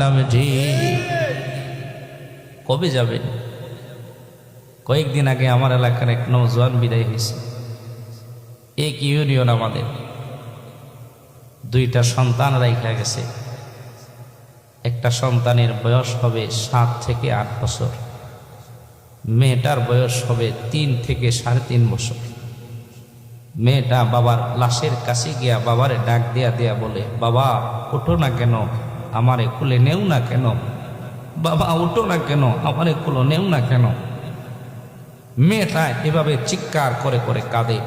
নামে ঠিক কবে যাবেন? কয়েকদিন আগে আমার এলাকার এক নওজোয়ান বিদায় হয়েছে। এক ইউনিয়ন আমাদের দুইটা সন্তান রাইখা গেছে। একটা সন্তানের বয়স হবে 7 থেকে 8 বছর, মেয়েটার বয়স হবে 3 থেকে 3.5 বছর। মেয়েটা বাবার লাশের কাছে গিয়া বাবারে ডাক দিয়া দিয়া বলে, বাবা ওঠো না কেন, আমারে কুলে নেও না কেন, বাবা উঠো না কেন, আমারে কুলে নেও না কেন। মেয়েটা এভাবে চিৎকার করে করে কাঁদে।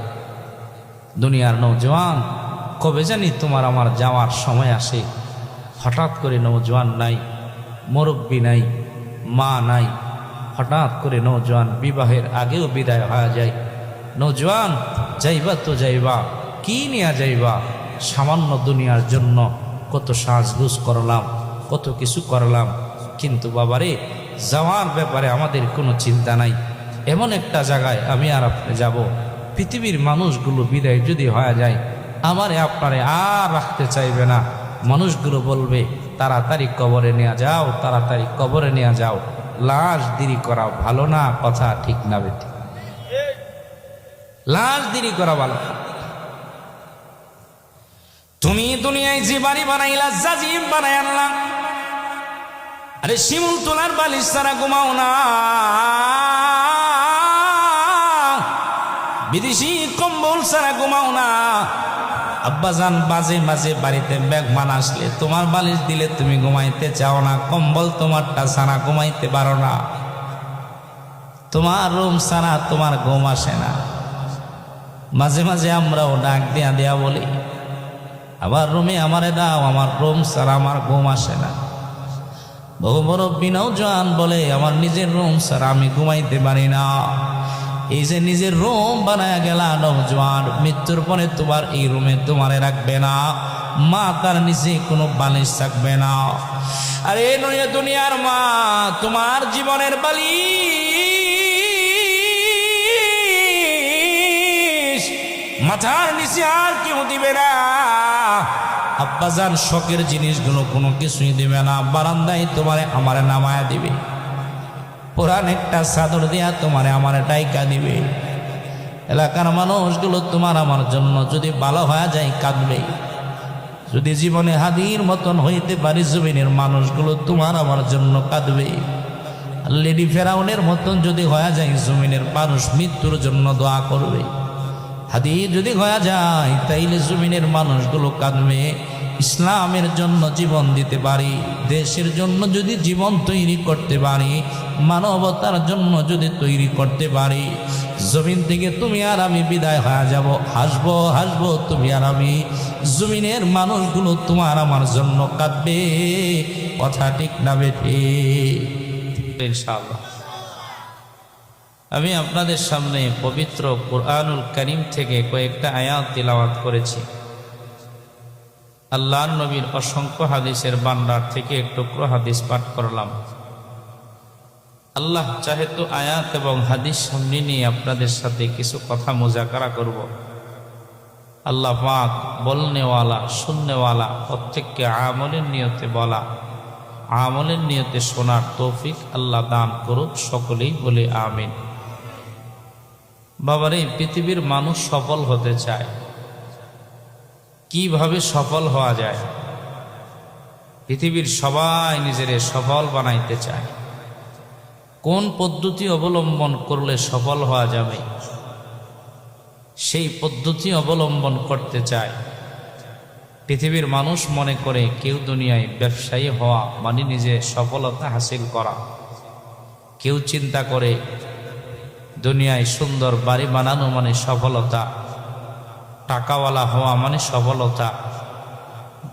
দুনিয়ার নওজোয়ান, কবে জানি তোমার আমার যাওয়ার সময় আসে। হঠাৎ করে নওজোয়ান নাই, মুরব্বী নাই, মা নাই। হঠাৎ করে নওজোয়ান বিবাহের আগেও বিদায় হয়ে যায়। নওজোয়ান যাইবা তো যাইবা, কি নিয়ে যাইবা? সামান্য দুনিয়ার জন্য কত সাজগুজ করলাম, কত কিছু করলাম, কিন্তু বাবারে যাওয়ার ব্যাপারে আমাদের কোনো চিন্তা নাই। এমন একটা জায়গায় আমি আর আপনি যাব, পৃথিবীর মানুষগুলো বিদায় যদি হয়ে যায়, আমারে আপনারে আর রাখতে চাইবে না। মানুষগুলো বলবে তাড়াতাড়ি কবরে নিয়ে যাও, তাড়াতাড়ি কবরে নিয়ে যাও, লাশ দেরি করা ভালো না। কথা ঠিক না বেটি? লাশ দেরি করা ভালো। তুমি দুনিয়ায় যে বাড়ি বানাইলা, জাজিম বানাই আনলাম, আরে শিমুল তোলার বালিশ ছাড়া ঘুমাও না, বিদেশি কম্বল ছাড়া ঘুমাও না। আব্বাজান মাঝে মাঝে বাড়িতে মেহমান আসলে তোমার বালিশ দিলে তুমি ঘুমাইতে চাও না, কম্বল তোমারটা ছাড়া ঘুমাইতে পারো না, তোমার রুম ছাড়া তোমার ঘুম আসে না। মাঝে মাঝে আমরাও ডাক দিয়া দেয়া বলি, আবার রুমে আমারে দাও, আমার রুম ছাড়া আমার ঘুম আসে না। বহু মুরব্বি নওজোয়ান বলে, আমার নিজের রুম ছাড়া আমি ঘুমাইতে পারি না। এই যে নিজের রুম বানায় গেলা নওজোয়ান, মৃত্যুর পরে তোমার এই রুমে তোমারে রাখবে না, মা তার নিচে কোনো বালিশ থাকবে না। আরে নয় দুনিয়ার মা, তোমার জীবনের বালিশ মাথার নিচে আর কেউ দিবে না। আব্বাজান শখের জিনিসগুলো কোনো কিছুই দিবে না, বারান্দায় তোমারে আমারে নামায়া দিবে, পুরান একটা চাদর দিয়া তোমারে আমারে ডাইকা দিবে। এলাকার মানুষগুলো তোমার আমার জন্য যদি ভালো হয়ে যায় কাঁদবে। যদি জীবনে হাদির মতন হইতে পারি, জমিনের মানুষগুলো তোমার আমার জন্য কাঁদবে। লেডি ফেরাউনের মতন যদি হয়ে যায়, জমিনের মানুষ মৃত্যুর জন্য দোয়া করবে। হাদি যদি হয়ে যায়, তাইলে জমিনের মানুষগুলো কাঁদবে। ইসলামের জন্য জীবন দিতে পারি, দেশের জন্য যদি জীবন তৈরি করতে পারি, মানবতার জন্য যদি তৈরি করতে পারি, জমিন থেকে তুমি আর আমি বিদায় হয়ে যাব, হাসবো হাসবো তুমি আর আমি, জমিনের মানুষগুলো তোমার আমার জন্য কাঁদবে। কথা ঠিক না বেঠি? ইনশাআল্লাহ আমি আপনাদের সামনে পবিত্র কুরআনুল কারীম থেকে কয়েকটা আয়াত তিলাওয়াত করেছি। আল্লাহর নবীর অসংখ্য হাদিসের ভান্ডার থেকে এক টুকরো হাদিস পাঠ করলাম। আল্লাহ চাহে তো আয়াত এবং হাদিস সামনে নিয়ে আপনাদের সাথে কিছু কথা মুজাকারা করব। আল্লাহ পাক বলনেওয়ালা শুননেওয়ালা প্রত্যেককে আমলের নিয়তে বলা, আমলের নিয়তে শোনার তৌফিক আল্লাহ দান করুক। সকলেই বলে আমিন। বাবারে, পৃথিবীর মানুষ সফল হতে চায়, কিভাবে সফল হওয়া যায়? পৃথিবীর সবাই নিজেরে সফল বানাইতে চায়, কোন পদ্ধতি অবলম্বন করলে সফল হওয়া যাবে সেই পদ্ধতি অবলম্বন করতে চায়। পৃথিবীর মানুষ মনে করে কেউ দুনিয়ায় ব্যবসায়ী হওয়া মানে নিজে সফলতা হাসিল করা, কেউ চিন্তা করে দুনিয়ায় সুন্দর বাড়ি বানানো মানে সফলতা, টাকাওয়ালা হওয়া মানে সফলতা।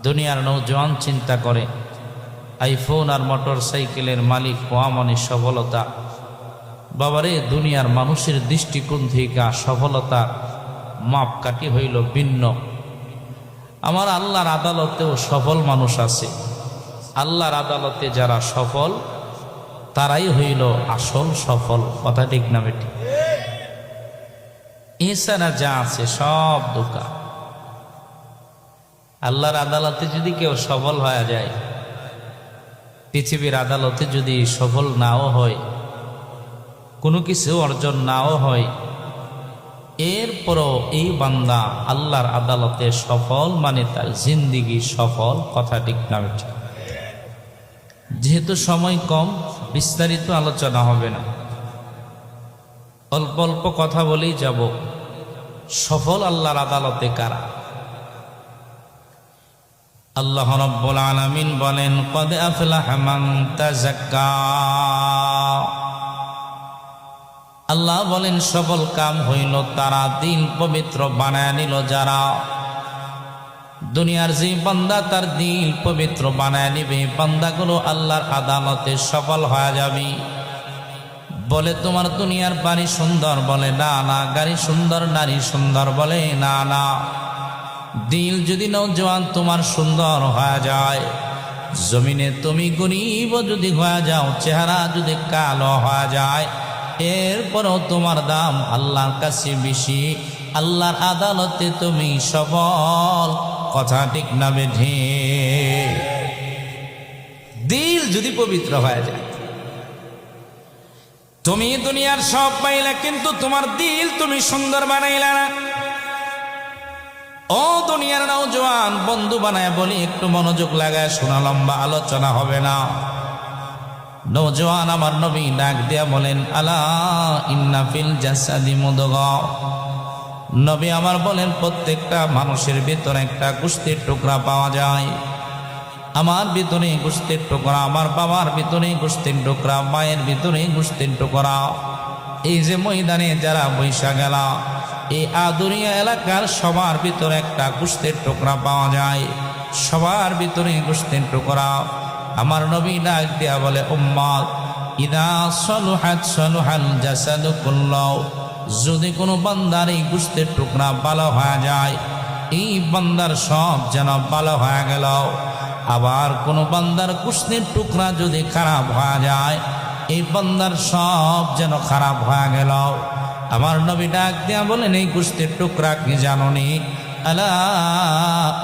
দুনিয়ার নওজোয়ান চিন্তা করে আইফোন আর মোটর সাইকেলের মালিক হওয়া মানে সফলতা। বাবারে, দুনিয়ার মানুষের দৃষ্টিকোণ থেকে সফলতা মাপকাঠি হইল ভিন্ন। আমার আল্লাহর আদালতেও সফল মানুষ আছে। আল্লাহর আদালতে যারা সফল তারাই হইল আসল সফল। কথা ঠিক না বেটি? এছাড়া যা আছে সব ধোঁকা। আল্লাহর আদালতে যদি কেউ সফল হয়ে যায়, পৃথিবীর আদালতে যদি সফল নাও হয়, কোনো কিছু অর্জন নাও হয়, এরপরও এই বান্দা আল্লাহর আদালতে সফল, মানে তার জিন্দিগি সফল। কথা ঠিক না বেঠিক? যেহেতু সময় কম, বিস্তারিত আলোচনা হবে না, অল্প অল্প কথা বলেই যাব। সফল আল্লাহর আদালতে কারা? আল্লাহ রাব্বুল আলামিন বলেন, কদ আফলাহা মান তাযাক্কা। আল্লাহ বলেন, সফল কাম হইল তারা, দিল পবিত্র বানায় নিল যারা। দুনিয়ার যে বান্দা তার দিল পবিত্র বানায় নিবে, বান্দাগুলো আল্লাহর আদালতে সফল হয়ে যাবে। বলে তোমার দুনিয়ার বাড়ি সুন্দর, বলে না না। গাড়ি সুন্দর, নারী সুন্দর, বলে না না। দিল যদি নওজোয়ান তোমার সুন্দর হয়ে যায়, জমিনে তুমি গরিব যদি হয়ে যাও, চেহারা যদি কালো হয়ে যায়, এরপরও তোমার দাম আল্লাহর কাছে বেশি। আল্লাহর আদালতে তুমি সফল। কথা ঠিক না বেঠিক? দিল যদি পবিত্র হয়ে যায়, তুমি দুনিয়ার সব পাইলা, কিন্তু তোমার দিল তুমি সুন্দর বানাইলা না। ও দুনিয়ার নওজোয়ান, বন্ধু বানায় বলি, একটু মনোযোগ লাগায় শোনা, লম্বা আলোচনা হবে না। নওজোয়ান আমার নবী ডাক দিয়া বলেন, আলা ইন্না ফিল জাসাদি মুদগা। নবী আমার বলেন, প্রত্যেকটা মানুষের ভিতরে একটা গোশতের টুকরা পাওয়া যায়। আমার ভিতরে গোশতের টুকরা, আমার বাবার ভিতরে গোশতের টুকরা, মায়ের ভিতরে গোশতের টুকরা। এই যে ময়দানে যারা বৈশা গেলা, এই আদুরিয়া এলাকার সবার ভিতরে একটা গোশতের টুকরা পাওয়া যায়। সবার ভিতরে গোশতের টুকরা। আমার নবী ডাক দিয়া বলে, উম্মত, ইদা সলুহাত সলুহাল জাসাদু কুল্লাহু। যদি কোনো বান্দার এই গোশতের টুকরা ভালো হয়ে যায়, এই বান্দার সব যেন ভালো হয়ে গেল। আবার কোনো বান্দার গোশতের টুকরা যদি খারাপ হয়ে যায়, এই বান্দার সব যেন খারাপ হয়ে গেল। আমার নবী ডাক দিয়া বলেন, এই গোশতের টুকরা কি জানোনি? আলা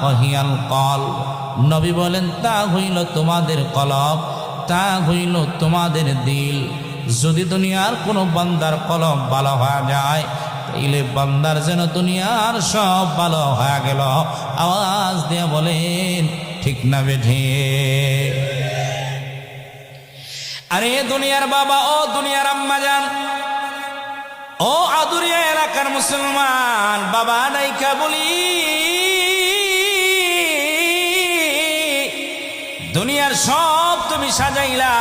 ওয়াহিয়াল কলব। নবী বলেন, তা হইল তোমাদের কলব, তা হইল তোমাদের দিল। যদি দুনিয়ার কোনো বান্দার কলব ভালো হয়ে যায়, তাইলে বান্দার যেন দুনিয়ার সব ভালো হয়ে গেল। আওয়াজ দিয়ে বলেন, ঠিক না বেঠিক? আরে দুনিয়ার বাবা, ও দুনিয়ার আম্মা জান, ও আদুরিয়া এলাকার মুসলমান বাবা, নাইকা বলি, দুনিয়ার সব তুমি সাজাইলা।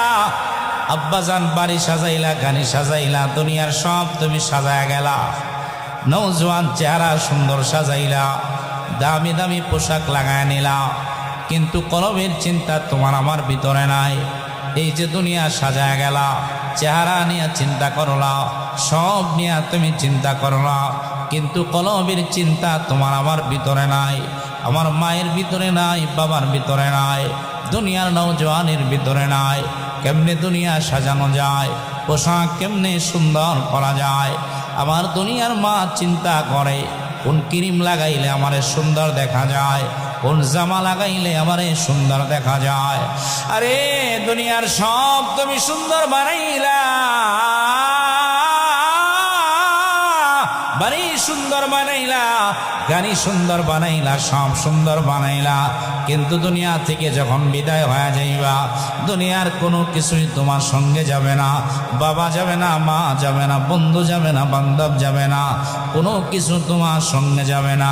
আব্বাজান বাড়ি সাজাইলা, গানি সাজাইলা, দুনিয়ার সব তুমি সাজায়া গেলা। নওজোয়ান চেহারা সুন্দর সাজাইলা, দামি দামি পোশাক লাগায় নিলা, কিন্তু কলবের চিন্তা তোমার আমার ভিতরে নাই। এই যে দুনিয়া সাজায়া গেলা, চেহারা নিয়ে চিন্তা করলা, সব নিয়ে তুমি চিন্তা করলা, কিন্তু কলবের চিন্তা তোমার আমার ভিতরে নাই। আমার মায়ের ভিতরে নাই, বাবার ভিতরে নাই, দুনিয়ার নওজোয়ানের ভিতরে নাই। কেমনে দুনিয়া সাজানো যায়, পোশাক কেমনে সুন্দর করা যায়। আমার দুনিয়ার মা চিন্তা করে, কোন ক্রিম লাগাইলে আমারে সুন্দর দেখা যায়, কোন জামা লাগাইলে আমারে সুন্দর দেখা যায়। আরে দুনিয়ার সব তুমি সুন্দর বানাইলা, বাড়ি সুন্দর বানাইলা, গাড়ি সুন্দর বানাইলা, সব সুন্দর বানাইলা, কিন্তু দুনিয়া থেকে যখন বিদায় হয়ে যাইবা, দুনিয়ার কোনো কিছুই তোমার সঙ্গে যাবে না। বাবা যাবে না, মা যাবে না, বন্ধু যাবে না, বান্ধব যাবে না, কোনো কিছু তোমার সঙ্গে যাবে না।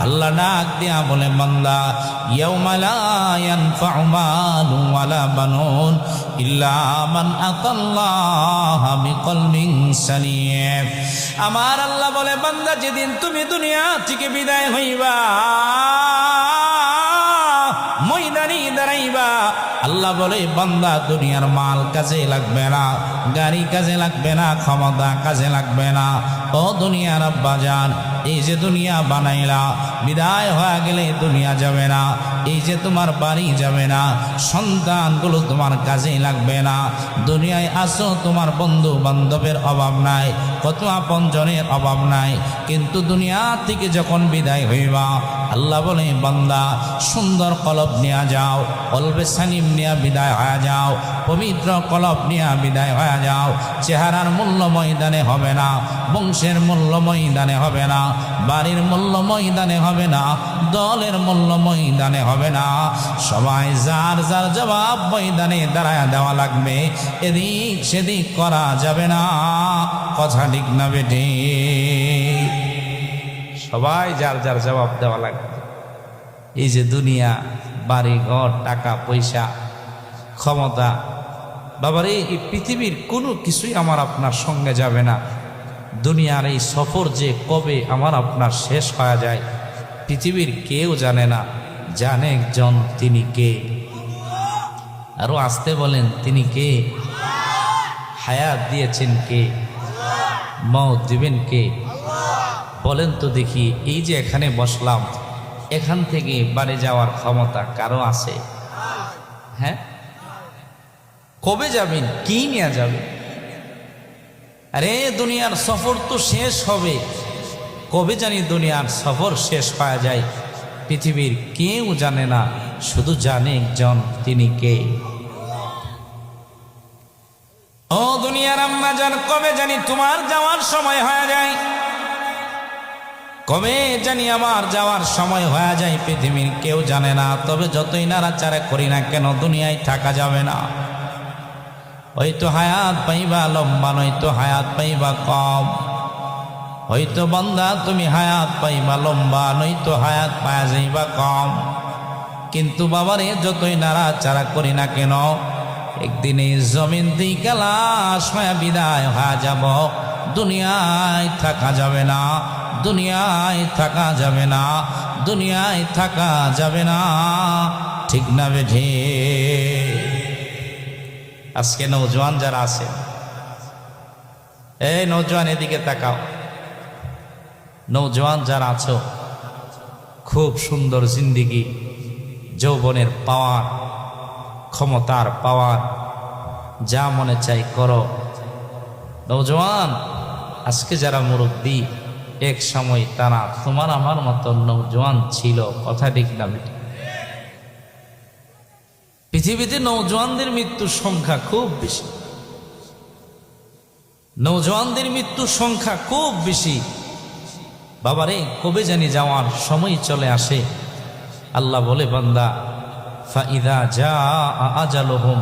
আল্লাহ ডাক দিয়া বলে, বান্দা, ইয়াউমা লা ইয়ানফাউ মালুন ওয়ালা বানুন ইল্লা মান আতাল্লাহা বিকলবিন সালিম। আমার আল্লাহ বলে, বান্দা, যেদিন তুমি দুনিয়া থেকে বিদায় হইবা, ময়দানে দাঁড়াইবা, আল্লাহ বলে, বান্দা, দুনিয়ার মাল কাজে লাগবে না, গাড়ি কাজে লাগবে না, ক্ষমতা কাজে লাগবে না। ও দুনিয়ার আব্বাজান, এই যে দুনিয়া বানাইলা, বিদায় হয়ে গেলে দুনিয়া যাবে না। এই যে তোমার বাড়ি যাবে না, সন্তানগুলো তোমার কাজে লাগবে না। দুনিয়ায় আসো, তোমার বন্ধু বান্ধবের অভাব নাই, কত আপনজনের অভাব নাই, কিন্তু দুনিয়া থেকে যখন বিদায় হইবা আল্লাহ বলে বান্দা সুন্দর কলব নিয়ে যাও, কলবে সালিম নিয়ে বিদায় হয়ে যাও, পবিত্র কলব নিয়ে বিদায় হয়ে যাও। চেহারার মূল্য ময়দানে হবে না, বংশের মূল্য ময়দানে হবে না, বাড়ির মূল্য ময়দানে হবে না, দলের মূল্য ময়দানে হবে না। সবাই যার যার জবাব ময়দানে দাঁড়ায় দেওয়া লাগবে, এদিক সেদিক করা যাবে না। কথা ঠিক না বেটি? সবাই যার যার জবাব দেওয়া লাগবে। এই যে দুনিয়া, বাড়ি ঘর, টাকা পয়সা, ক্ষমতা, বাবারে এই পৃথিবীর কোনো কিছুই আমার আপনার সঙ্গে যাবে না। দুনিয়ার এই সফর যে কবে আমার আপনার শেষ হয়ে যায় পৃথিবীর কেউ জানে না, জানে একজন, তিনি কে? আরো আসতে বলেন, তিনি কে? হায়াত দিয়েছেন কে? মওত দিবেন কে? বলেন তো দেখি, এই যে এখানে বসলাম, এখান থেকে বাড়ি যাওয়ার ক্ষমতা কারো আছে? হ্যাঁ, কবে যাবেন? কি নিয়ে যাবেন? আরে দুনিয়ার সফর তো শেষ হবে, কবে জানি দুনিয়ার সফর শেষ হয়ে যায় পৃথিবীর কেউ জানে না, শুধু জানে একজন, তিনি কে? ও দুনিয়ার আম্মা জান, কবে জানি তোমার যাওয়ার সময় হয়ে যায়, কবে জানি আমার যাওয়ার সময় হয়ে যায় পৃথিবীর কেউ জানে না। তবে যতই নাড়াচাড়া করি না কেন দুনিয়ায় থাকা যাবে না। হয়তো হায়াত পাইবা লম্বা, নয়তো হায়াত পাইবা কম। হয়তো বান্দা তুমি হায়াত পাইবা লম্বা, নয়তো হায়াত পাওয়া যাইবা কম। কিন্তু বাবারে যতই নাড়াচাড়া করি না কেন একদিন এই জমিন থেকে লাশ হয়ে বিদায় হয়ে যাব। দুনিয়ায় থাকা যাবে না, দুনিয়ায় থাকা যাবে না, দুনিয়ায় থাকা যাবে না। ঠিক না বেঠে? আজকে নওজোয়ান যারা আছে, এই নওজোয়ান এদিকে তাকাও। নওজোয়ান যারা আছো, খুব সুন্দর জিন্দিগি, যৌবনের পাওয়ার, ক্ষমতার পাওয়ার, যা মনে চাই করো। নওজোয়ান আজকে যারা মুরব্বী, এক সময় তারা তোমার আমার মতো নওজোয়ান ছিল। কথা ঠিক না বেটি? পৃথিবীতে নওজোয়ানদের মৃত্যুর সংখ্যা খুব বেশি, নওজোয়ানদের মৃত্যুর সংখ্যা খুব বেশি। বাবারে কবে জানি যাওয়ার সময় চলে আসে। আল্লাহ বলে, বান্দা ফাইদা জাআ আজালুহুম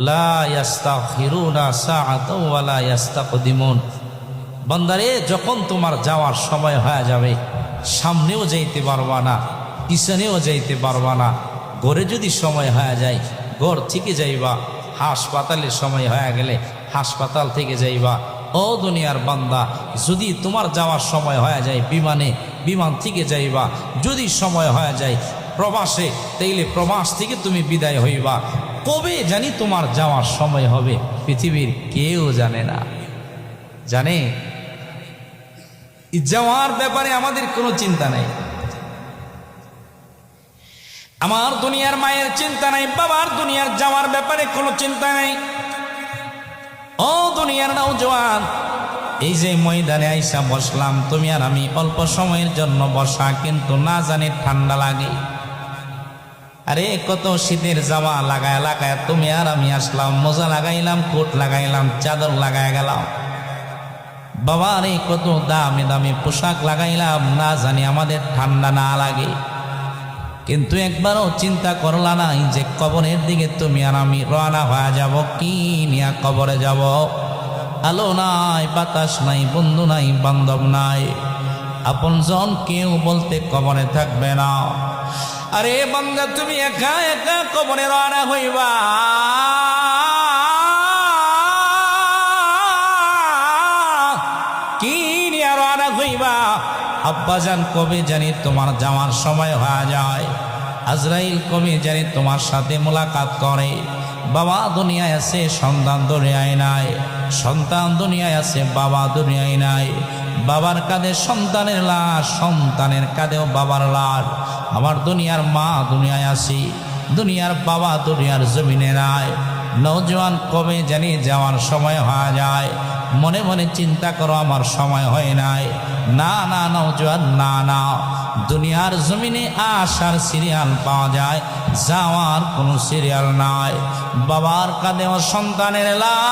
লা ইস্তাখিরুনা সাআতাও ওয়া লা ইস্তাকদিমুন। বান্দারে যখন তোমার যাওয়ার সময় হয়ে যাবে, সামনেও যাইতে পারবা না, পিছনেও যাইতে পারবা না। ঘরে যদি সময় হয়ে যায় ঘর থেকে যাইবা, হাসপাতালের সময় হয়ে গেলে হাসপাতাল থেকে যাইবা। ও দুনিয়ার বান্দা, যদি তোমার যাওয়ার সময় হয়ে যায় বিমানে, বিমান থেকে যাইবা। যদি সময় হয়ে যায় প্রবাসে, তাইলে প্রবাস থেকে তুমি বিদায় হইবা। কবে জানি তোমার যাওয়ার সময় হবে পৃথিবীর কেউ জানে না। জানে? যাওয়ার ব্যাপারে আমাদের কোনো চিন্তা নাই। আমার দুনিয়ার মায়ের চিন্তা নাই, বাবার দুনিয়ার যাওয়ার ব্যাপারে কোনো চিন্তা নাই। ও দুনিয়ার নওজোয়ান, এই যে ময়দানে আইসা বসলাম, তুমি আর আমি অল্প সময়ের জন্য বসা, কিন্তু না জানি ঠান্ডা লাগে। আরে কত শীতের জামা লাগায় লাগায় তুমি আর আমি আসলাম, মোজা লাগাইলাম, কোট লাগাইলাম, চাদর লাগায় গেলাম। বাবা রে কত দামি দামি পোশাক লাগাইলাম, না জানি আমাদের ঠান্ডা না লাগে। কিন্তু একবারও চিন্তা করলা নাই যে কবরের দিকে তুমি আর আমি রওনা হয়ে যাব। কি নিয়ে কবরে যাব? আলো নাই, বাতাস নাই, বন্ধু নাই, বান্ধব নাই, আপনজন কেউ বলতে কবরে থাকবে না। আরে বান্দা, তুমি একা একা কবরে রওনা হইবা। কি নিয়ে রওনা হইবা? আব্বাজান কবে জানি তোমার যাওয়ার সময় হয়ে যায়, আজরাইল কবে জানি তোমার সাথে মোলাকাত করে। বাবা দুনিয়ায় আছে, সন্তান দুনিয়ায় নাই, সন্তান দুনিয়ায় আছে, বাবা দুনিয়ায় নাই। বাবার কাঁধে সন্তানের লাশ, সন্তানের কাঁধেও বাবার লাশ। আমার দুনিয়ার মা দুনিয়ায় আছি, দুনিয়ার বাবা দুনিয়ার জমিনে নাই। নওজোয়ান কবে জানি যাওয়ার সময় হয়ে যায়, মনে মনে চিন্তা করো আমার সময় হয় নাই। না না নওজোয়ান, না না, দুনিয়ার জমিনে আসার সিরিয়াল পাওয়া যায়, যাওয়ার কোনো সিরিয়াল নাই। বাবার কাঁধেও সন্তানের লাশ,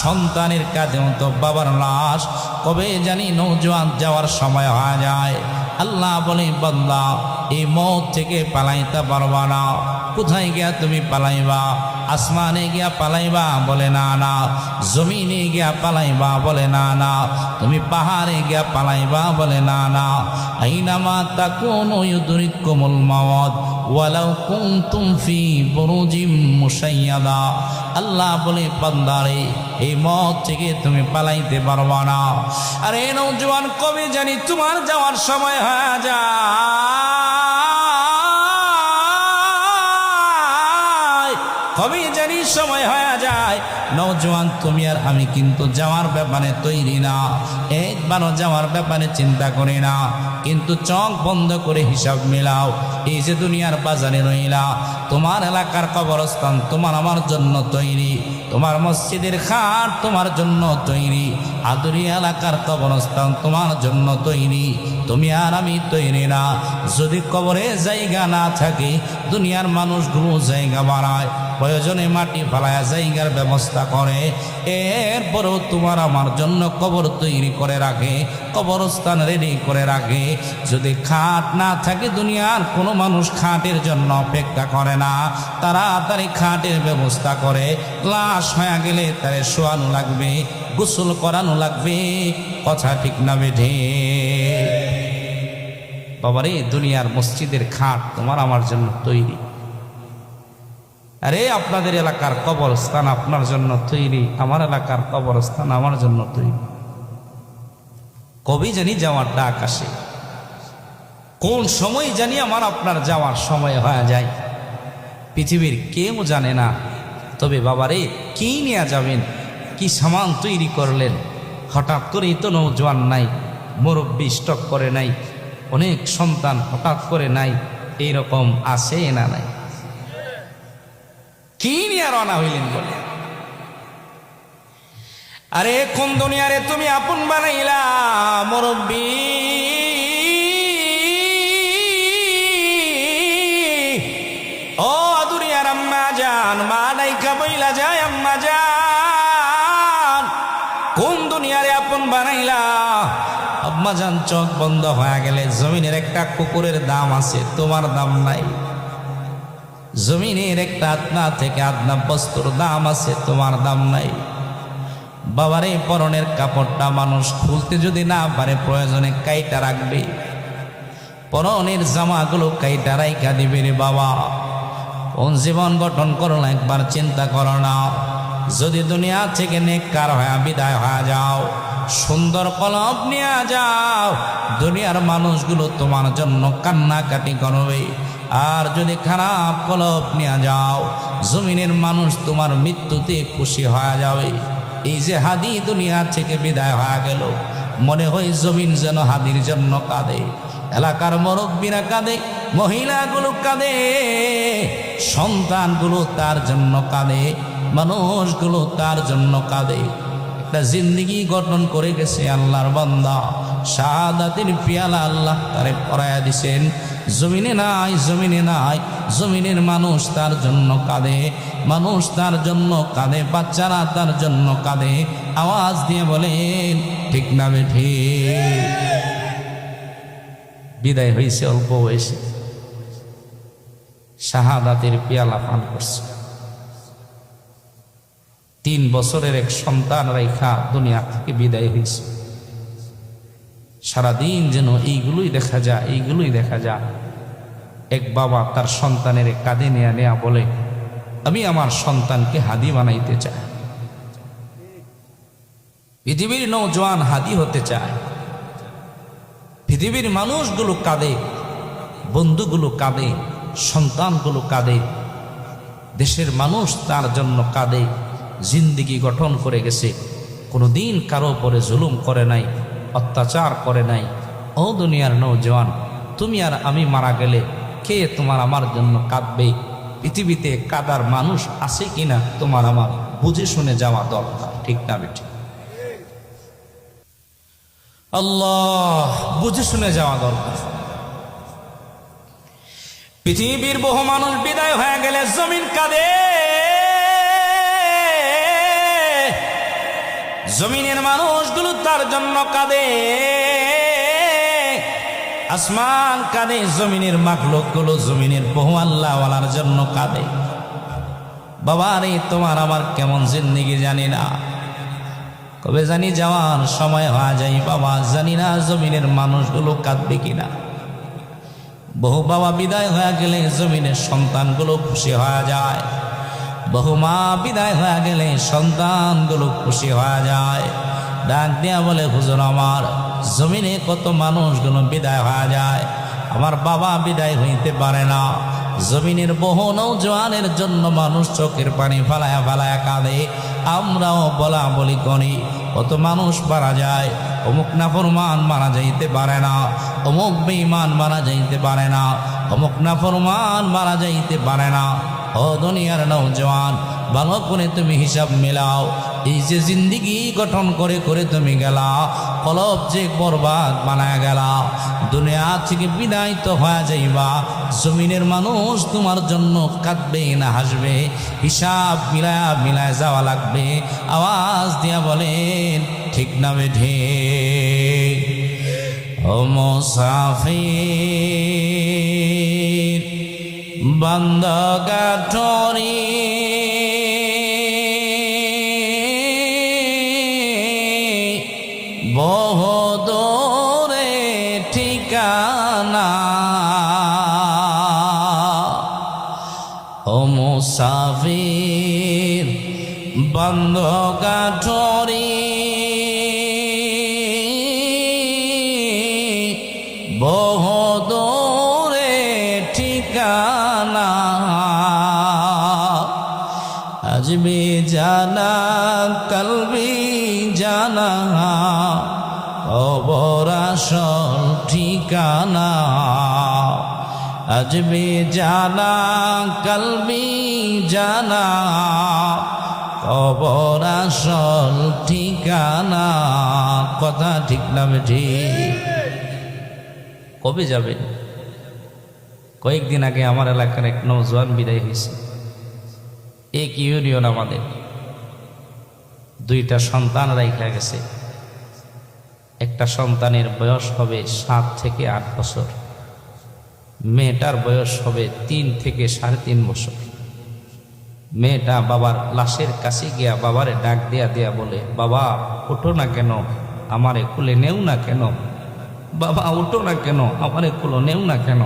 সন্তানের কাঁধেও তো বাবার লাশ। কবে জানি নওজোয়ান যাওয়ার সময় হয়ে যায়। আল্লাহ বলে, বান্দা এই মৌত থেকে পালাইতে পারবা না। কোথায় গিয়া তুমি পালাইবা? আসমানে গিয়া পালাইবা? বলে না না। জমিনে গিয়া পালাইবা? বলে না না। তুমি পাহাড়ে গিয়া পালাইবা? বলে না না। আইনামা তাকুনু ইউদরিকুমুল মাউত ওয়ালাউ কুনতুম ফি বুরুজিম মুশাইয়াদা। আল্লাহ বলে, বান্দারে এই মত থেকে তুমি পালাইতে পারবা না। আরে নওজোয়ান, কবে জানি তোমার যাওয়ার সময় হয়ে যায়, কবে জানি সময় হয়ে যায়। নওজোয়ান, তুমি আর আমি কিন্তু যাওয়ার ব্যাপারে তৈরি না, একবারও যাওয়ার ব্যাপারে চিন্তা করি না। কিন্তু চোখ বন্ধ করে হিসাব মিলাও। এই যে দুনিয়ার বাজারে রইলা, তোমার এলাকার কবরস্থান তোমার আমার জন্য তৈরি, তোমার মসজিদের খাট তোমার জন্য তৈরি, আদুরি এলাকার কবরস্থান তোমার জন্য তৈরি। তুমি আর আমি তৈরি না। যদি কবরে জায়গা না থাকে, দুনিয়ার মানুষগুলো জায়গা বাড়ায়, প্রয়োজনে মাটি ফালায় জায়গার ব্যবস্থা করে। এরপরেও তোমার আমার জন্য কবর তৈরি করে রাখে, কবরস্থান রেডি করে রাখে। যদি খাট না থাকে, দুনিয়ার কোনো মানুষ খাটের জন্য অপেক্ষা করে না, তাড়াতাড়ি খাটের ব্যবস্থা করে। লাশ হয়ে গেলে তারে শোয়ানো লাগবে, গোসল করানো লাগবে। কথা ঠিক না বেঠে? বাবারে, দুনিয়ার মসজিদের খাট তোমার আমার জন্য তৈরি। আরে আপনাদের এলাকার কবরস্থান আপনার জন্য তৈরি, আমার এলাকার কবরস্থান আমার জন্য তৈরি। কবে জানি যাওয়ার ডাক আসে, কোন সময় জানি আমার আপনার যাওয়ার সময় হয়ে যায়, পৃথিবীর কেউ জানে না। তবে বাবারে, কি নিয়ে যাবেন, কি সামান তৈরি করলেন? হঠাৎ করেই তো নওজোয়ান নাই, মুরব্বী স্টক করে নাই, অনেক সন্তান হঠাৎ করে নাই, এইরকম আছে না নাই? কি নিয়ে রওনা হইলেন বলে? আরে কোন দুনিয়ারে তুমি আপন বানাইলা মুরব্বী? ও দুনিয়ার আম্মা জান, মা নাইকা বইলা যায় আম্মা জান, কোন দুনিয়ারে আপন বানাইলা? আম্মা জান চোখ বন্ধ হয়ে গেলে, জমিনের একটা কুকুরের দাম আছে, তোমার দাম নাই। জমিনের একটা আদনা থেকে আদনা বস্তুর দাম আছে, তোমার দাম নাই। বাবারে, পরনের কাপড়টা মানুষ খুলতে যদি না পারে, প্রয়োজনে কাইটা রাখবে। পরনের জামাগুলো কাইটা রাইখা দিবে রে বাবা। কোন জীবন গঠন করো না, একবার চিন্তা করো না। যদি দুনিয়া থেকে নেককার হয়ে বিদায় হয়ে যাও, সুন্দর কলব নিয়ে যাও, দুনিয়ার মানুষগুলো তোমার জন্য কান্নাকাটি করবে। আর যদি খারাপ কলব নিয়ে যাও, জমিনের মানুষ তোমার মৃত্যুতে খুশি হয়ে যাবে। এই যে হাদি দুনিয়া থেকে বিদায় হয়ে গেল, মনে হয় জমিন যেন হাদির জন্য কাঁদে, এলাকার মুরব্বীরা কাঁদে, মহিলাগুলো কাঁদে, সন্তানগুলো তার জন্য কাঁদে, মানুষগুলো তার জন্য কাঁদে। একটা জিন্দগি গঠন করে গেছে আল্লাহর বান্দা, শাহাদাতের পিয়ালা আল্লাহ তারে পরায়া দিছেন। জমিনে নাই, জমিনে নাই, জমিনের মানুষ তার জন্য কাঁদে, মানুষ তার জন্য কাঁদে, বাচ্চারা তার জন্য কাঁদে। আওয়াজ দিয়ে বলেন ঠিক না বেঠি? বিদায় হয়েছে অল্প বয়সে, শাহাদাতের পিয়ালা পান করছে। 3 বছরের এক সন্তান রেখা দুনিয়া থেকে বিদায় হয়েছে। সারাদিন যেন এইগুলোই দেখা যায়, এইগুলোই দেখা যায়। এক বাবা তার সন্তানের কাঁধে নেয়া বলে, আমি আমার সন্তানকে হাদি বানাইতে চাই। পৃথিবীর নওজোয়ান হাদি হতে চায়। পৃথিবীর মানুষগুলো কাঁদে, বন্ধুগুলো কাঁদে, সন্তানগুলো কাঁদে, দেশের মানুষ তার জন্য কাঁদে। জিন্দিগি গঠন করে গেছে, কোনোদিন কারো উপরে জুলুম করে নাই, অত্যাচার করে নাই। ও দুনিয়ার নওজোয়ান, তুমি আর আমি মারা গেলে কে তোমার আমার জন্য কাঁদবে? পৃথিবীতে কাদার মানুষ আছে কিনা তোমার আমার বুঝে শুনে যাওয়া দরকার, ঠিক না বেটি? আল্লাহ, বুঝে শুনে যাওয়া দরকার। পৃথিবীর বহু মানুষ বিদায় হয়ে গেলে জমিন কাঁদে, জমিনের মানুষগুলো তার জন্য কাঁদে, আসমান কাঁদে, জমিনের মাখলুকগুলো জমিনের বহু আল্লাহওয়ালার জন্য কাঁদে। বাবা রে, তোমার আমার কেমন জিন্দেগি জানি না, কবে জানি যাওয়ার সময় হয়ে যায় বাবা, জানি না জমিনের মানুষগুলো কাঁদবে কিনা। বহু বাবা বিদায় হয়ে গেলে জমিনের সন্তানগুলো খুশি হয়ে যায়, বহু মা বিদায় হয়ে গেলে সন্তানগুলো খুশি হয়ে যায়। ডাক দিয়া বলে, হুজুর আমার জমিনে কত মানুষগুলো বিদায় হয়ে যায়, আমার বাবা বিদায় হইতে পারে না। জমিনের বহু নৌজওয়ানের জন্য মানুষ চোখের পানি ফালায়া ফালায়া কাঁদে, আমরাও বলা বলি করি, কত মানুষ মারা যায়, অমুক নাফরমান মারা যাইতে পারে না, অমুক বেঈমান মারা যাইতে পারে না, অমুক নাফরমান মারা যাইতে পারে না। ও দুনিয়ার নওজওয়ান, ভালো করে তুমি হিসাব মিলাও, এই যে জিন্দিগি গঠন করে করে তুমি গেলা, কলব যে বরবাদ বানায় গেলা, দুনিয়া থেকে বিদায় তো হয়ে যাইবা, জমিনের মানুষ তোমার জন্য কাঁদবে না হাসবে, হিসাব মিলায়া মিলায় যাওয়া লাগবে। আওয়াজ দিয়া বলেন ঠিক না বেঠে? ও মুসাফির বান্দা গাঠরি বহু দূরে ঠিকানা, ও মুসাফির বান্দা গাঠরি বহু দূরে ঠিকানা, আজবি জানা কলবি জানা, কবর আসল ঠিকানা, আজবি জানা কলবি জানা, কবর আসল ঠিকানা। কথা ঠিক না বেঠি? কবে যাবেন? কয়েকদিন আগে আমার এলাকার এক নওজোয়ান বিদায় হয়েছে, এক ইউনিয়ন আমাদের, দুইটা সন্তান রাইখা গেছে। একটা সন্তানের বয়স হবে 7 থেকে 8 বছর, মেয়েটার বয়স হবে 3 থেকে 3.5 বছর। মেয়েটা বাবার লাশের কাছে গিয়া বাবারে ডাক দিয়া দিয়া বলে, বাবা ওঠো না কেন, আমারে কুলে নেও না কেন, বাবা ওঠো না কেন, আমারে কুলে নেও না কেন।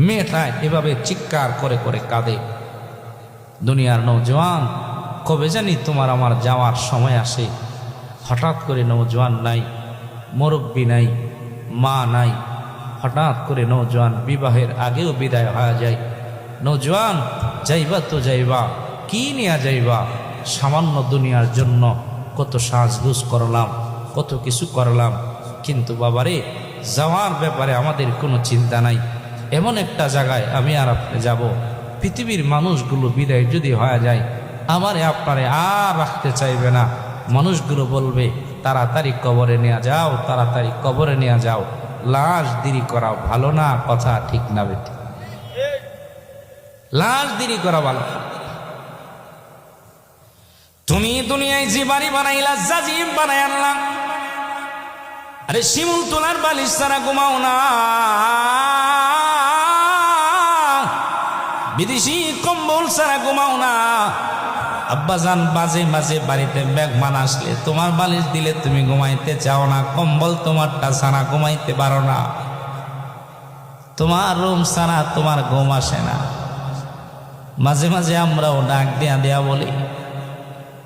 মেয়েটা এভাবে চিৎকার করে করে কাঁদে। দুনিয়ার নওজওয়ান, কবে জানি তোমার আমার যাওয়ার সময় আসে। হঠাৎ করে নওজওয়ান নাই, মুরব্বী নাই, মা নাই, হঠাৎ করে নওজওয়ান বিবাহের আগেও বিদায় হয়ে যায়। নওজওয়ান যাইবা তো যাইবা, কি নিয়ে যাইবা? সামান্য দুনিয়ার জন্য কত সাজগুজ করলাম, কত কিছু করলাম, কিন্তু বাবারে যাওয়ার ব্যাপারে আমাদের কোনো চিন্তা নাই। এমন একটা জায়গায় আমি আর আপনি যাব, পৃথিবীর মানুষগুলো বিদায় যদি হয়ে যায়, আমারে আপনারে আর রাখতে চাইবে না। মানুষগুলো বলবে তাড়াতাড়ি কবরে নেওয়া যাও, তাড়াতাড়ি কবরে নেওয়া যাও, লাশ দেরি করা ভালো না। কথা ঠিক না বেটি? লাশ দেরি করা ভালো। তুমি দুনিয়ায় যে বাড়ি বানাইলা, জাজিম বানাই আনলা, আরে শিমুল তোলার বালিশ ছাড়া ঘুমাও না, বিদেশি কম্বল ছাড়া ঘুমাও না। আব্বাজান মাঝে মাঝে বাড়িতে মেহমান আসলে তোমার বালিশ দিলে তুমি ঘুমাইতে চাও না, কম্বল তোমারটা ছাড়া ঘুমাইতে পারো না, তোমার রুম ছাড়া তোমার ঘুম আসে না। মাঝে মাঝে আমরাও ডাক দেয়া দেয়া বলি,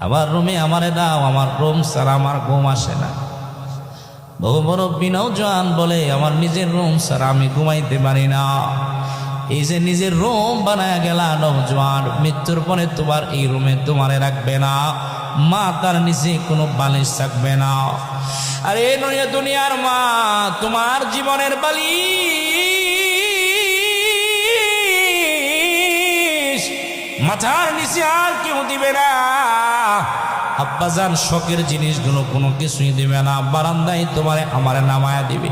আমার রুমে আমারে দাও, আমার রুম ছাড়া আমার ঘুম আসে না। বহু বড় নওজওয়ান বলে, আমার নিজের রুম ছাড়া আমি ঘুমাইতে পারি না। এই যে নিজের রুম বানায় গেলা নওজওয়ান, মৃত্যুর পরে তোমার এই রুমে তোমারে রাখবে না, মা তার নিচে কোনো বালিশ থাকবে না। আরে নয় দুনিয়ার মা, তোমার জীবনের বালিশ মাথার নিচে আর কেউ দিবে না। আব্বাজান শখের জিনিসগুলো কোনো কিছুই দিবে না, বারান্দায় তোমারে আমারে নামায়া দিবে,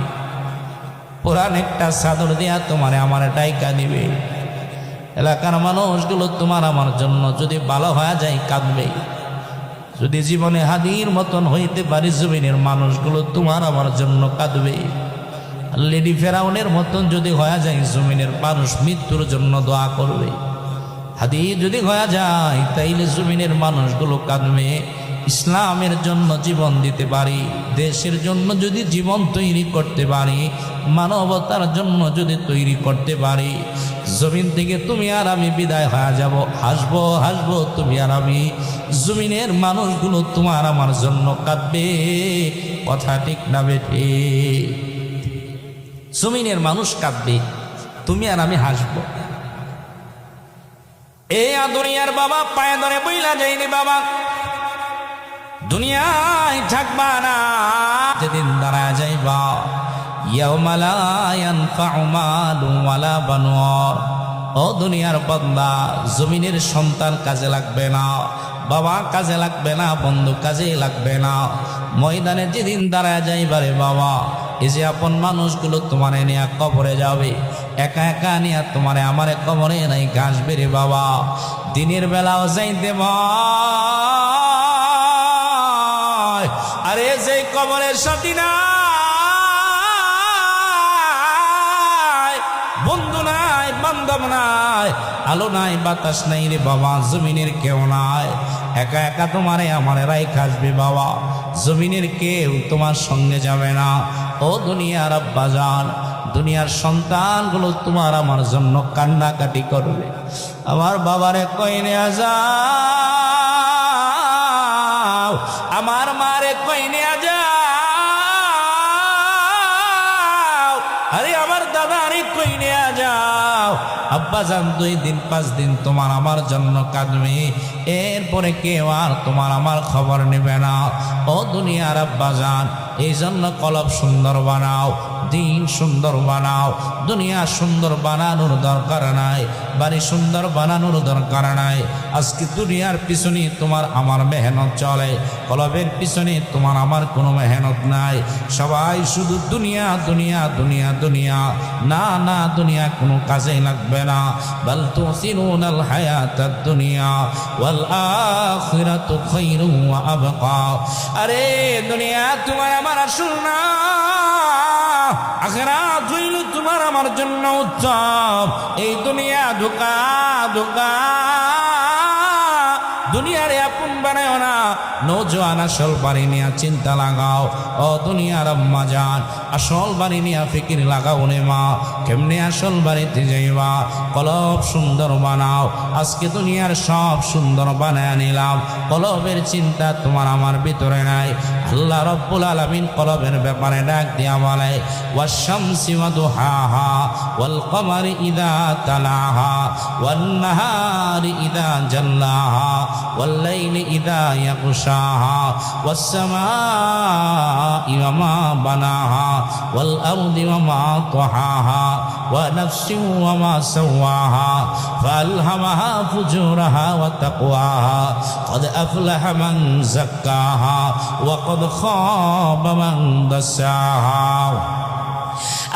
পুরান একটা চাদর দিয়া তোমারে আমারে ডাইকা দিবে। এলাকার মানুষগুলো তোমার আমার জন্য যদি ভালো হয়ে যায় কাঁদবে। যদি জীবনে হাদির মতন হইতে পারি জমিনের মানুষগুলো তোমার আমার জন্য কাঁদবে। লেডি ফেরাউনের মতন যদি হয়ে যায় জমিনের মানুষ মৃত্যুর জন্য দোয়া করবে। হাদি যদি হয়ে যায় তাইলে জমিনের মানুষগুলো কাঁদবে। ইসলামের জন্য জীবন দিতে পারি, দেশের জন্য যদি জীবন তৈরি করতে পারি, মানবতার জন্য যদি তৈরি করতে পারি, জমিন থেকে তুমি আর আমি বিদায় হয়ে যাব, হাসবো হাসবো তুমি আর আমি, জমিনের মানুষগুলো তোমার আমার জন্য কাঁদবে। কথা ঠিক না বেঠে? জমিনের মানুষ কাঁদবে, তুমি আর আমি হাসবো। এ দুনিয়ার বাবা পায়ে ধরে বইলা যাইনি বাবা, দুনিয়ায় থাকবা না, যেদিন দাঁড়া যাইবা ইয়াউমা লা ইয়ানফাউ মালুন ওয়ালা বানুন। ও দুনিয়ার বান্দা, জমিনের সন্তান কাজে লাগবে না, বাবা কাজে লাগবে না, বন্ধু কাজে লাগবে না। ময়দানে যেদিন দাঁড়া যাইবারে বাবা, এই যে আপন মানুষগুলো তোমারে নিয়ে কবরে যাবে, একা একা নিয়ে তোমারে আমারে কবরে নাই ঘাসবে রে বাবা। দিনের বেলাও যাইতে ভয়, আরে যে কবরের সাথী নাই, বন্ধু নাই, বান্ধব নাই, আলো নাই, বাতাস নাই রে বাবা, জমিনের কেউ নাই, একা একা তোমারে আমারে রাই খাসবে বাবা। জমিনের কেউ তোমার সঙ্গে যাবে না। ও দুনিয়ার আব্বাজান, দুনিয়ার সন্তানগুলো তোমার আমার জন্য কান্নাকাটি করবে। আমার বাবারে কই নিয়ে যাও, আমার মারে কই নিয়ে যাও, আরে আমার দাদারে কই নিয়ে যাও। আব্বাজান 2 দিন 5 দিন তোমার আমার জন্য কাঁদবে, এরপরে কেউ আর তোমার আমার খবর নেবে না। ও দুনিয়ার আব্বাজান, এই জন্য কলব সুন্দর বানাও, দিন সুন্দর বানাও। দুনিয়া সুন্দর বানানোর দরকার নাই, বাড়ি সুন্দর বানানোর দরকার নাই। আজকে দুনিয়ার পিছনে তোমার আমার মেহনত চলে, কলবের পিছনে তোমার আমার কোনো মেহনত নাই। সবাই শুধু দুনিয়া দুনিয়া দুনিয়া দুনিয়া, না না, দুনিয়া কোনো কাজে লাগবে না। বাল তুসিরুনাল হায়াতাদ দুনিয়া ওয়াল আখিরাতু খায়রুন ওয়া আবকা। আরে দুনিয়া তোমার আমার আসল না, আখিরাত হইল তোমার আমার জন্য উত্তম। এই দুনিয়া ধোঁকা ধোঁকা, দুনিয়ারে আপন বানায় না। নৌজওয়ান আসল বাড়ি নিয়ে চিন্তা লাগাও। ও দুনিয়ার আম্মা জান, আসল বাড়ি নিয়ে ফিকির লাগাও নে মা, কেমনে আসল বাড়িতে যাইবা। কলব সুন্দর বানাও। আজকে দুনিয়ার সব সুন্দর বানায় নিলাম, কলবের চিন্তা তোমার আমার ভিতরে নাই। আল্লাহ রব্বুল আলামিন কলবের ব্যাপারে ডাক দিয়া বলে, ওয়াশ-শামসি ওয়া দুহাহা ওয়াল কমারি ইযা তালাহা ওয়ান নাহারি ইযা জাল্লাহা ওয়াল লাইলি ইযা ইয়াগশাহা ওয়াস সামাই ওয়া মা বানাহা ওয়াল আরদি ওয়া মা তাহাহা ওয়া নাফসিন ওয়া মা সাওয়াহা ফাআলহামাহা ফুজুরাহা ওয়া তাকওয়াহা ক্বাদ আফলাহা মান যাক্কাহা ওয়া ক্বাদ খাবা মান দাসাহা।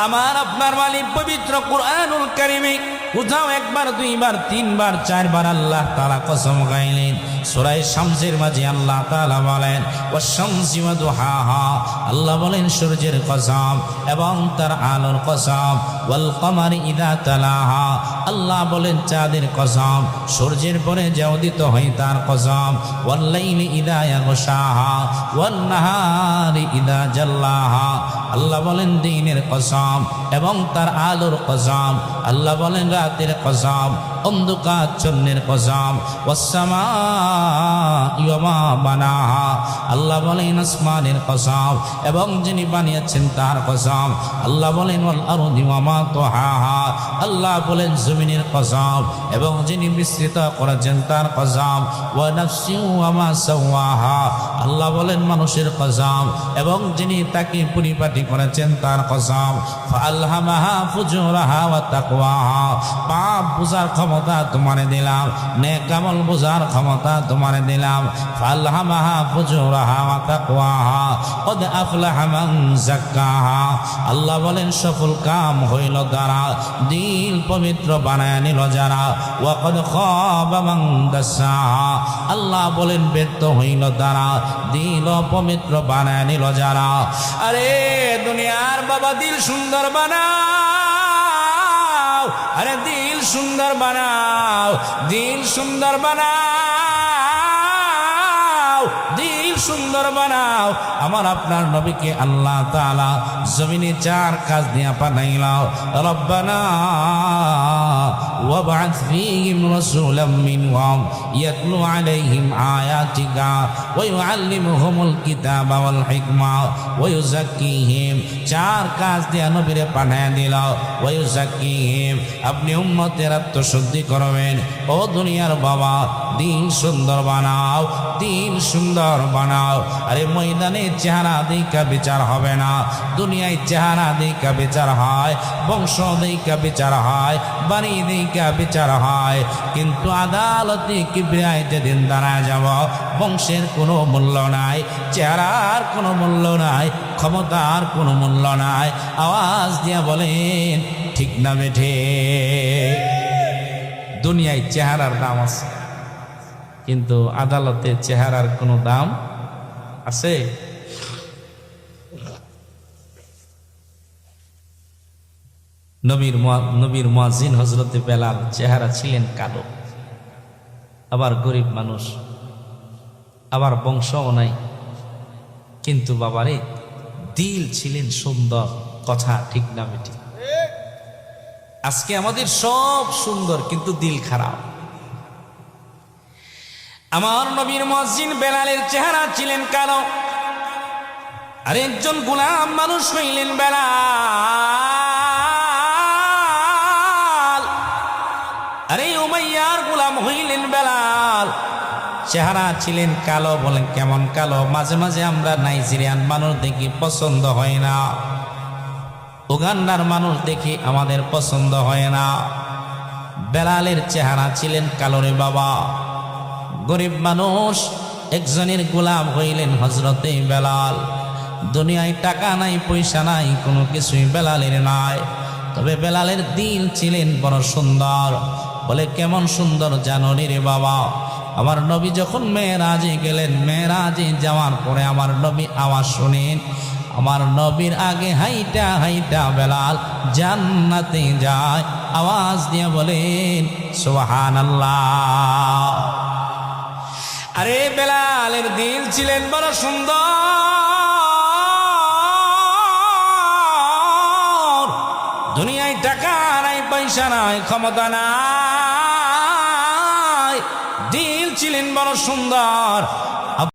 আমার আপনার মালিক পবিত্র কুরআনুল কারীমে কোথাও 1 বার 2 বার 3 বার 4 বার আল্লাহ তাআলা কসম খাইলেন। সূরা শামসের মাঝে আল্লাহ তাআলা বলেন, ওয়াশ-শামসি ওয়া দুহাহা, আল্লাহ বলেন সূর্যের কসম এবং তার আলোর কসম। ওয়াল কমারি ইযা তালাহা, আল্লাহ বলেন চাঁদের কসম, সূর্যের পরে যে উদিত হয় তার কসম। ওয়াল লাইলি ইযা ইয়াগশাহা ওয়ান নাহারি ইযা জাল্লাহা, আল্লাহ বলেন দিনের কসম এবং তার আলোর কসম। আল্লাহ বলেন রাতের কসম, অন্ধকারাচ্ছন্নের কসম। ওয়াস সামাই ওয়া মা বানাহা, আল্লাহ বলেন আসমানের কসম এবং যিনি বানিয়েছেন তার কসম। আল্লাহ বলেন ওয়াল আরদি ওয়া মা তাহাহা, আল্লাহ বলেন জমিনের কসম এবং যিনি বিস্তৃত করেছেন তার কসম। ওয়া নাফসি ওয়া মা সাওয়াহা, আল্লাহ বলেন মানুষের কসম এবং যিনি তাকে পরিপাটি সৃষ্টি করেছেন তার কসম, ফাআলহামাহা ফুজুরাহা ওয়া তাকওয়াহা, পাপ বুঝার ক্ষমতা তোমারে দিলাম, নেক আমল বুঝার ক্ষমতা তোমারে দিলাম। ফাআলহামাহা ফুজুরাহা ওয়া তাকওয়াহা কদ আফলাহা মান যাক্কাহা। আল্লাহ বলেন সফল কাম হইল তারা, দিল পবিত্র বানায় নিল যারা। ওয়া কদ খাবা মান দাসাহা। আল্লাহ বলেন ব্যর্থ হইল তারা, দিল পবিত্র বানায় নিল যারা। আরে দুনিয়ার বাবা দিল সুন্দর বানাও, আরে দিল সুন্দর বানাও, দিল সুন্দর বানাও, দিল সুন্দর বানাও। আমার আপনার নবীকে আল্লাহ তাআলা জমিনে চার কাজ দিয়া পাঠাইলাও। রব্বানা ওয়াবআথ ফীহিম রাসূলাম মিনহুম ইয়াতলু আলাইহিম আয়াতিকা ওয়া ইউআল্লিমুহুমুল কিতাবা ওয়াল হিকমা ওয়া ইউযাক্কিহিম। চার কাজ দিয়া নবীরে পাঠায় দিলাও। ওয়া ইউযাক্কিহিম, আপনি উম্মতের আত্মশুদ্ধি করবেন। ও দুনিয়ার বাবা, দিন সুন্দর বানাও, দিন সুন্দর বানাও। আরে ময়দানে চেহারা দেখা বিচার হবে না, দুনিয়ায় চেহারা দেখা বিচার হয়, বংশ দেখা বিচার হয়, বাড়ি দেখা বিচার হয়। কিন্তু আদালতে কিবরিয়ায় যেদিন দাঁড়ায় যাব, বংশের কোনো মূল্য নাই, চেহারার কোনো মূল্য নাই, ক্ষমতার কোনো মূল্য নাই। আওয়াজ দিয়া বলেন ঠিক না বেঠে? দুনিয়ায় চেহারার দাম আছে, কিন্তু আদালতে চেহারার কোনো দাম আছে? নবীর মুয়াজ্জিন হযরতে বেলাল চেহারা ছিলেন কালো, আবার গরিব মানুষ, আবার বংশও নাই, কিন্তু বাবারে দিল ছিলেন সুন্দর। কথা ঠিক না বেটি? আজকে আমাদের সব সুন্দর কিন্তু দিল খারাপ। আমার নবীর মুয়াজ্জিন বেলালের চেহারা ছিলেন কালো, আর একজন গোলাম মানুষ হইলেন বেলাল, আরে উমাইয়ার গোলাম হইলেন বেলাল। চেহারা ছিলেন কালো। বলেন কেমন কালো? মাঝে মাঝে আমরা নাইজেরিয়ান মানুষ দেখি, পছন্দ হয় না। উগান্ডার মানুষ দেখি, আমাদের পছন্দ হয় না। বেলালের চেহারা ছিলেন কালো রে বাবা। গরিব মানুষ, একজনের গোলাম হইলেন হযরতে বেলাল। দুনিয়ায় টাকা নাই, পয়সা নাই, কোনো কিছুই বেলালের নাই, তবে বেলালের দিল ছিলেন বড় সুন্দর। বলে কেমন সুন্দর জানো রে বাবা? আমার নবী যখন মেরাজে গেলেন, মেরাজে যাওয়ার পরে আমার নবী আওয়াজ শুনেন, আমার নবীর আগে হাইটা হাইটা বেলাল জান্নাতে যায়। আওয়াজ দিয়ে বলেন সুবহানাল্লাহ। আরে বেলালের দিল ছিলেন বড় সুন্দর। দুনিয়ায় টাকা নাই, পয়সা নাই, ক্ষমতা নাই, দিল ছিলেন বড় সুন্দর।